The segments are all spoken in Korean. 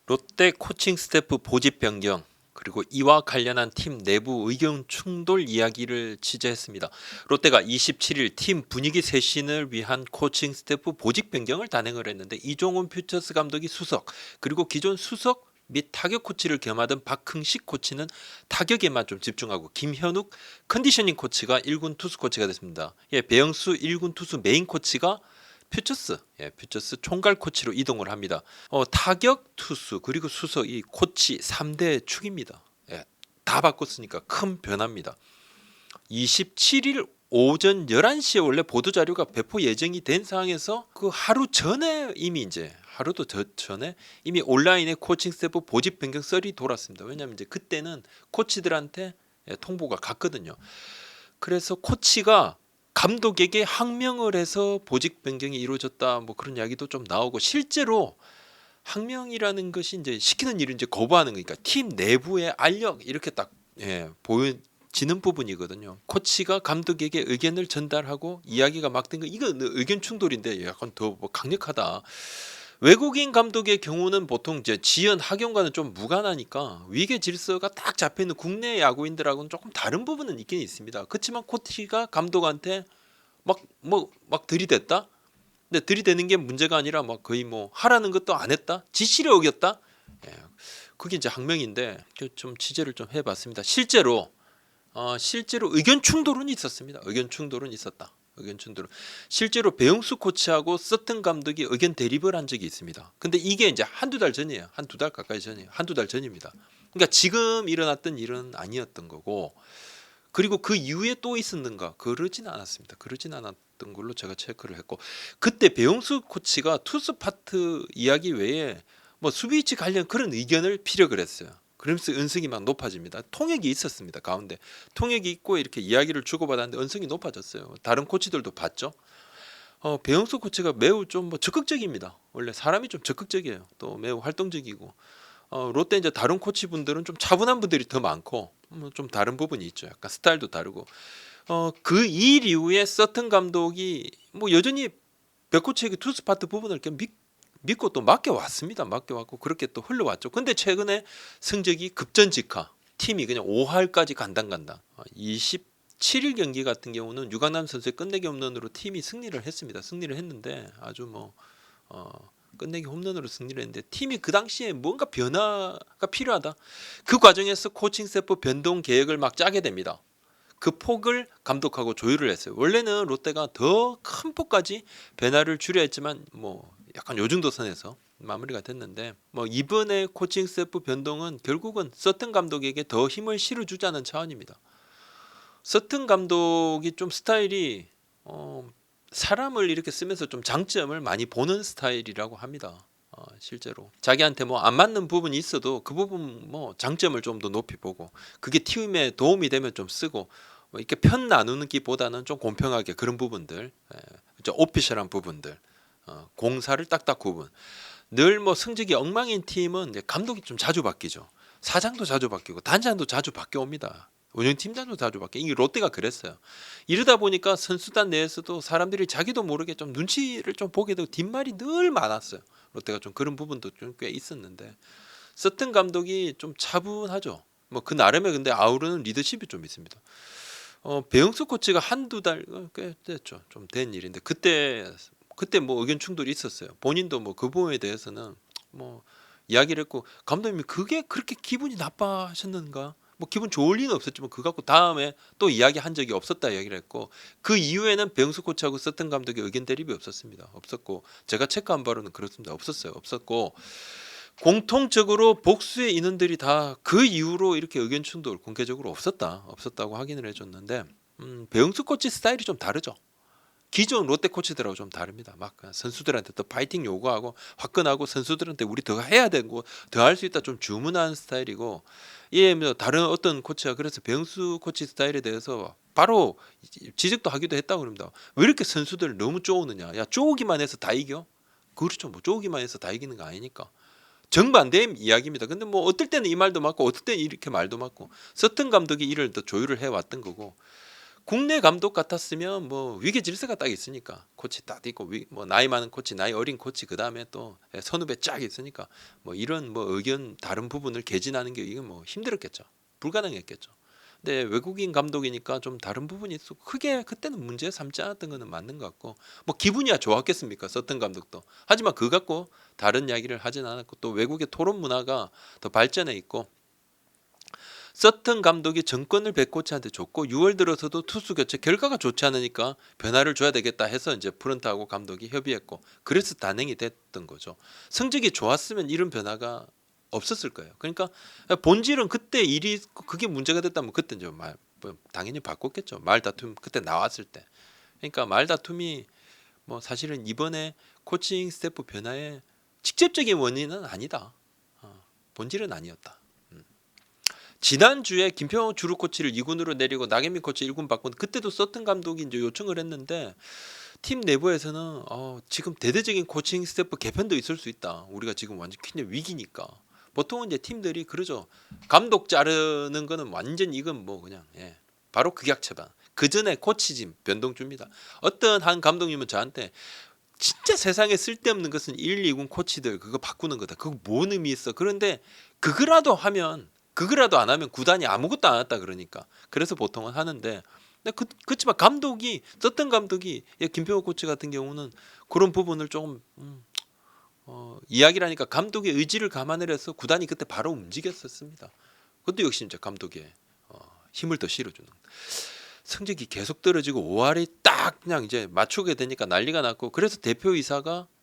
롯데 코칭 스태프 보직 변경 그리고 이와 관련한 팀 내부 의견 충돌 이야기를 취재했습니다. 롯데가 27일 팀 분위기 쇄신을 위한 코칭 스태프 보직 변경을 단행을 했는데 이종훈 퓨처스 감독이 수석 그리고 기존 수석 및 타격 코치를 겸하던 박흥식 코치는 타격에만 좀 집중하고 김현욱 컨디셔닝 코치가 1군 투수 코치가 됐습니다. 배영수 1군 투수 메인 코치가 퓨처스 총괄 코치로 이동을 합니다. 타격 투수 그리고 수석 이 코치 3대 축입니다. 다 바꿨으니까 큰 변화입니다. 27일 오전 11시에 원래 보도자료가 배포 예정이 된 상황에서 그 하루 전에 하루도 전에 이미 온라인에 코칭 스태프 보직 변경 썰이 돌았습니다. 왜냐하면 이제 그때는 코치들한테 통보가 갔거든요. 그래서 코치가 감독에게 항명을 해서 보직 변경이 이루어졌다 뭐 그런 이야기도 좀 나오고 실제로 항명이라는 것이 이제 시키는 일을 이제 거부하는 거니까 팀 내부의 알력 이렇게 딱 보여지는 부분이거든요. 코치가 감독에게 의견을 전달하고 이야기가 막 된 거 이거 의견 충돌인데 약간 더 뭐 강력하다. 외국인 감독의 경우는 보통 이제 지연 학연과는 좀 무관하니까 위계 질서가 딱 잡혀 있는 국내 야구인들하고는 조금 다른 부분은 있긴 있습니다. 그렇지만 코치가 감독한테 막 들이댔다. 근데 들이대는 게 문제가 아니라 막 거의 뭐 하라는 것도 안 했다. 지시를 어겼다. 그게 이제 항명인데 좀 취재를 좀 해봤습니다. 실제로 의견 충돌은 있었습니다. 의견 충돌은 있었다. 의견 충돌은 실제로 배영수 코치하고 서튼 감독이 의견 대립을 한 적이 있습니다. 근데 이게 이제 한두 달 전이에요. 한두 달 가까이 전이에요. 한두 달 전입니다. 그러니까 지금 일어났던 일은 아니었던 거고 그리고 그 이후에 또 있었는가 그러진 않았습니다. 그러진 않았던 걸로 제가 체크를 했고 그때 배용수 코치가 투수 파트 이야기 외에 뭐 수비 위치 관련 그런 의견을 피력을 했어요. 그러면서 은성이 막 높아집니다. 통역이 있었습니다. 가운데 통역이 있고 이렇게 이야기를 주고받았는데 은성이 높아졌어요. 다른 코치들도 봤죠. 배영수 코치가 매우 좀 뭐 적극적입니다. 원래 사람이 좀 적극적이에요. 또 매우 활동적이고 롯데 이제 다른 코치분들은 좀 차분한 분들이 더 많고 좀 다른 부분이 있죠. 약간 스타일도 다르고 그 일 이후에 서튼 감독이 뭐 여전히 백 코치에게 투수 파트 부분을 이렇게 믿고 또 맡겨왔습니다. 맡겨왔고 그렇게 또 흘러왔죠. 근데 최근에 성적이 급전직하 팀이 그냥 5할까지 간당간당 27일 경기 같은 경우는 유강남 선수의 끝내기 홈런으로 팀이 승리를 했습니다. 승리를 했는데 아주 뭐 끝내기 홈런으로 승리를 했는데 팀이 그 당시에 뭔가 변화가 필요하다. 그 과정에서 코칭 스태프 변동 계획을 막 짜게 됩니다. 그 폭을 감독하고 조율을 했어요. 원래는 롯데가 더 큰 폭까지 변화를 주려 했지만 뭐 약간 요 정도 선에서 마무리가 됐는데 뭐 이번에 코칭 스태프 변동은 결국은 서튼 감독에게 더 힘을 실어주자는 차원입니다. 서튼 감독이 좀 스타일이 사람을 이렇게 쓰면서 좀 장점을 많이 보는 스타일이라고 합니다. 실제로 자기한테 뭐 안 맞는 부분이 있어도 그 부분 뭐 장점을 좀 더 높이 보고 그게 팀에 도움이 되면 좀 쓰고 뭐 이렇게 편 나누는 기보다는 좀 공평하게 그런 부분들 좀 오피셜한 부분들 공사를 딱딱 구분 늘 뭐 성적이 엉망인 팀은 이제 감독이 좀 자주 바뀌죠. 사장도 자주 바뀌고 단장도 자주 바뀌옵니다. 운영팀장도 자주 바뀌어. 이게 롯데가 그랬어요. 이러다 보니까 선수단 내에서도 사람들이 자기도 모르게 좀 눈치를 좀 보게 되고 뒷말이 늘 많았어요. 롯데가 좀 그런 부분도 좀 꽤 있었는데 서튼 감독이 좀 차분하죠. 뭐 그 나름의 근데 아우르는 리더십이 좀 있습니다. 배영수 코치가 한두 달 꽤 됐죠. 좀 된 일인데 그때 뭐 의견 충돌이 있었어요. 본인도 뭐 그 부분에 대해서는 뭐 이야기를 했고 감독님이 그게 그렇게 기분이 나빠하셨는가? 뭐 기분 좋을 리는 없었지만 그거 갖고 다음에 또 이야기한 적이 없었다 이야기를 했고 그 이후에는 배영수 코치하고 서튼 감독의 의견 대립이 없었습니다. 없었고 제가 체크한 바로는 그렇습니다. 없었고 공통적으로 복수의 인원들이 다 그 이후로 이렇게 의견 충돌 공개적으로 없었다고 확인을 해줬는데 배영수 코치 스타일이 좀 다르죠. 기존 롯데 코치들하고 좀 다릅니다. 막 선수들한테 더 파이팅 요구하고 화끈하고 선수들한테 우리 더 해야 되고 더 할 수 있다 좀 주문하는 스타일이고 뭐 다른 어떤 코치가 그래서 배영수 코치 스타일에 대해서 바로 지적도 하기도 했다고 그럽니다. 왜 이렇게 선수들을 너무 쪼우느냐. 야 쪼우기만 해서 다 이겨? 그렇죠. 뭐 쪼우기만 해서 다 이기는 거 아니니까. 정반대의 이야기입니다. 근데 뭐 어떨 때는 이 말도 맞고 어떨 때는 이렇게 말도 맞고 서튼 감독이 이를 더 조율을 해왔던 거고 국내 감독 같았으면 뭐 위계 질서가 딱 있으니까 코치 딱 있고 뭐 나이 많은 코치, 나이 어린 코치 그 다음에 또 선후배 쫙 있으니까 뭐 이런 뭐 의견 다른 부분을 개진하는 게 이건 뭐 힘들었겠죠. 불가능했겠죠. 근데 외국인 감독이니까 좀 다른 부분이 있어 크게 그때는 문제 삼지 않았던 거는 맞는 것 같고 뭐 기분이야 좋았겠습니까? 썼던 감독도. 하지만 그거 갖고 다른 이야기를 하진 않았고 또 외국의 토론 문화가 더 발전해 있고 서튼 감독이 정권을 백코치한테 줬고 6월 들어서도 투수 교체 결과가 좋지 않으니까 변화를 줘야 되겠다 해서 이제 프런트하고 감독이 협의했고 그래서 단행이 됐던 거죠. 성적이 좋았으면 이런 변화가 없었을 거예요. 그러니까 본질은 그때 일이 그게 문제가 됐다면 그때 이제 뭐 당연히 바꿨겠죠. 말다툼 그때 나왔을 때. 그러니까 말다툼이 뭐 사실은 이번에 코칭 스태프 변화의 직접적인 원인은 아니다. 본질은 아니었다. 지난주에 김평호 주루 코치를 2군으로 내리고 나경민 코치 1군 바꾼 그때도 서튼 감독이 이제 요청을 했는데 팀 내부에서는 지금 대대적인 코칭 스태프 개편도 있을 수 있다. 우리가 지금 완전 굉장히 위기니까. 보통은 이제 팀들이 그러죠. 감독 자르는 거는 완전 이건 뭐 그냥 바로 극약 처방. 그 전에 코치진 변동 줍니다. 어떤 한 감독님은 저한테 진짜 세상에 쓸데없는 것은 1, 2군 코치들 그거 바꾸는 거다. 그거 뭔 의미 있어? 그런데 그거라도 안 하면 구단이 아무것도 안 했다 그러니까. 그래서 보통은 하는데 그렇지만 감독이 썼던 감독이 김평호 코치 같은 경우는 그런 부분을 조금 이야기를 하니까 감독의 의지를 감안을 해서 구단이 그때 바로 움직였었습니다. 그것도 역시 이제 감독의 힘을 더 실어주는. 성적이 계속 떨어지고 5할이 딱 그냥 이제 맞추게 되니까 난리가 났고 그래서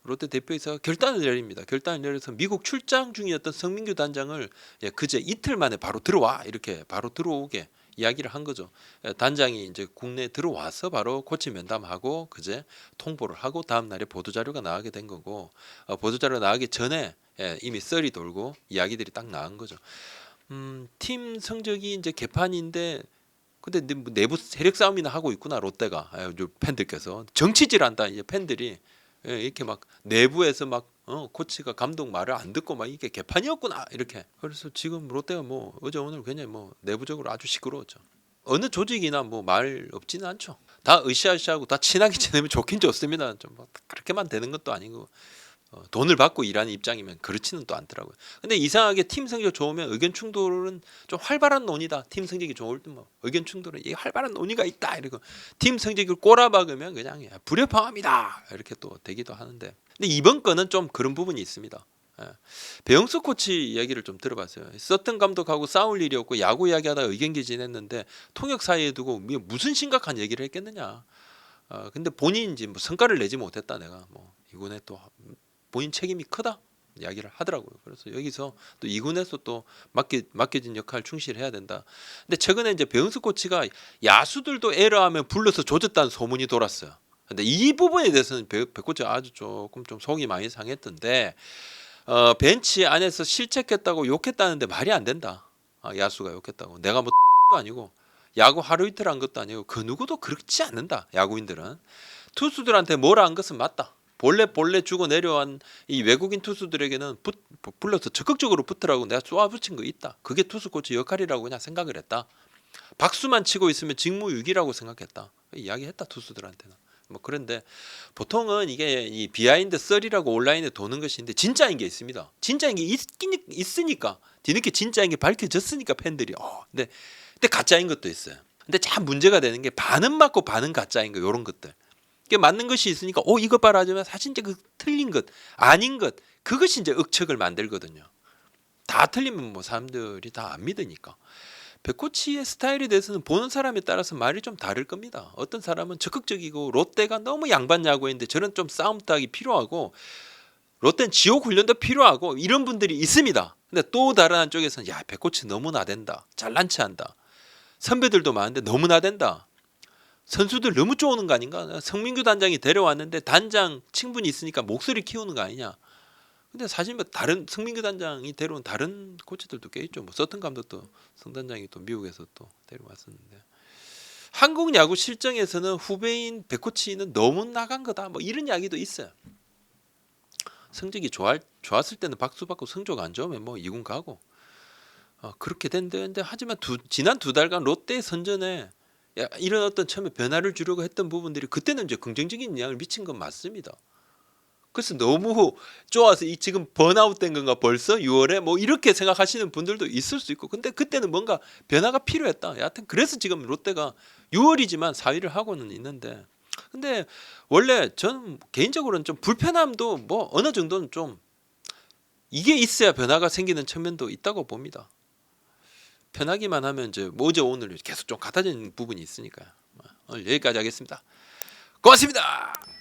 롯데 대표이사가 결단을 내립니다. 결단을 내려서 미국 출장 중이었던 성민규 단장을 그제 이틀 만에 바로 들어와 이렇게 바로 들어오게 이야기를 한 거죠. 단장이 이제 국내에 들어와서 바로 코치 면담하고 그제 통보를 하고 다음 날에 보도 자료가 나가게 된 거고 보도 자료 나가기 전에 이미 썰이 돌고 이야기들이 딱 나온 거죠. 팀 성적이 이제 개판인데 근데 내부 세력 싸움이나 하고 있구나 롯데가 팬들께서 정치질한다 이제 팬들이 이렇게 막 내부에서 막 코치가 감독 말을 안 듣고 막 이게 개판이었구나 이렇게 그래서 지금 롯데가 뭐 어제 오늘 굉장히 뭐 내부적으로 아주 시끄러웠죠. 어느 조직이나 뭐 말 없지는 않죠. 다 으쌰으쌰하고 다 친하게 지내면 좋긴 좋습니다. 좀 뭐 그렇게만 되는 것도 아니고 돈을 받고 일하는 입장이면 그렇지는 또 않더라고요. 근데 이상하게 팀 성적 좋으면 의견 충돌은 좀 활발한 논의다. 팀 성적이 좋을 때 뭐 의견 충돌은 이 활발한 논의가 있다. 이러고 팀 성적을 꼬라박으면 그냥 불협화음이다. 이렇게 또 되기도 하는데. 근데 이번 건은 좀 그런 부분이 있습니다. 배영수 코치 이야기를 좀 들어봤어요. 서튼 감독하고 싸울 일이 없고 야구 이야기하다가 의견 개진했는데 통역 사이에 두고 무슨 심각한 얘기를 했겠느냐. 근데 본인인지 뭐 성과를 내지 못했다. 내가 뭐 이번에 또 본인 책임이 크다 이야기를 하더라고요. 그래서 여기서 또 2군에서 또 맡겨진 역할 충실해야 된다. 근데 최근에 이제 배영수 코치가 야수들도 에러하면 불러서 조졌다는 소문이 돌았어요. 근데 이 부분에 대해서는 배 코치가 아주 조금 좀 속이 많이 상했던데 벤치 안에서 실책했다고 욕했다는데 말이 안 된다. 야수가 욕했다고. 내가 뭐 아니고 야구 하루 이틀 한 것도 아니고 그 누구도 그렇지 않는다. 야구인들은 투수들한테 뭐라 한 것은 맞다. 볼래 주고 내려온 이 외국인 투수들에게는 불러서 적극적으로 붙으라고 내가 쏘아붙인 거 있다. 그게 투수 코치 역할이라고 그냥 생각을 했다. 박수만 치고 있으면 직무유기라고 생각했다. 이야기했다 투수들한테는. 뭐 그런데 보통은 이게 이 비하인드 썰이라고 온라인에 도는 것인데 진짜인 게 있습니다. 진짜인 게 있으니까 뒤늦게 진짜인 게 밝혀졌으니까 팬들이 근데 가짜인 것도 있어요. 근데 참 문제가 되는 게 반은 맞고 반은 가짜인 거 이런 것들. 맞는 것이 있으니까 이거 봐라 하지만 사실 이제 그 틀린 것 아닌 것 그것이 이제 억측을 만들거든요. 다 틀리면 뭐 사람들이 다 안 믿으니까. 백코치의 스타일에 대해서는 보는 사람에 따라서 말이 좀 다를 겁니다. 어떤 사람은 적극적이고 롯데가 너무 양반 야구인데 저런 좀 싸움 따기 필요하고 롯데는 지옥 훈련도 필요하고 이런 분들이 있습니다. 근데 또 다른 한쪽에서는 백코치 너무 나댄다. 잘난 체한다. 선배들도 많은데 너무 나댄다. 선수들 너무 쪼는 거 아닌가? 성민규 단장이 데려왔는데 단장 친분이 있으니까 목소리 키우는 거 아니냐? 근데 사실 뭐 다른 성민규 단장이 데려온 다른 코치들도 꽤 있죠. 뭐 서튼 감독도 성 단장이 또 미국에서 또 데려왔었는데 한국 야구 실정에서는 후배인 백 코치는 너무 나간 거다. 뭐 이런 이야기도 있어요. 성적이 좋았을 때는 박수 받고 성적 안 좋으면 뭐 2군 가고 그렇게 된다는데 하지만 지난 2달간 롯데 선전에 이런 어떤 처음에 변화를 주려고 했던 부분들이 그때는 이제 긍정적인 영향을 미친 건 맞습니다. 그래서 너무 좋아서 이 지금 번아웃 된 건가 벌써 6월에 뭐 이렇게 생각하시는 분들도 있을 수 있고, 근데 그때는 뭔가 변화가 필요했다. 여하튼 그래서 지금 롯데가 6월이지만 4위를 하고는 있는데, 근데 원래 저는 개인적으로는 좀 불편함도 뭐 어느 정도는 좀 이게 있어야 변화가 생기는 측면도 있다고 봅니다. 편하기만 하면 이제 뭐 어제 오늘 계속 좀 같아지는 부분이 있으니까요. 오늘 여기까지 하겠습니다. 고맙습니다.